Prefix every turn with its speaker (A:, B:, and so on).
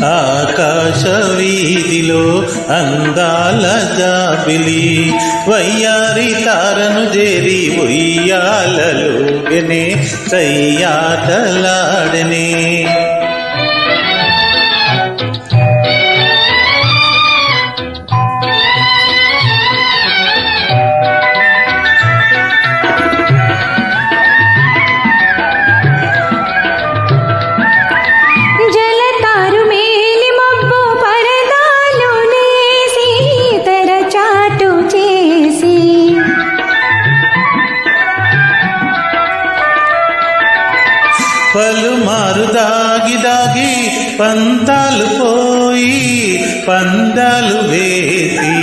A: ఆకాశ వీధిలో అందాల జాబిలి వయ్యారి తారను చేరి ఉయ్యాలలోగనే సయ్యాటలాడనే. పలుమారు దాగి దాగి పంతాలు పోయి పందాలు వేసి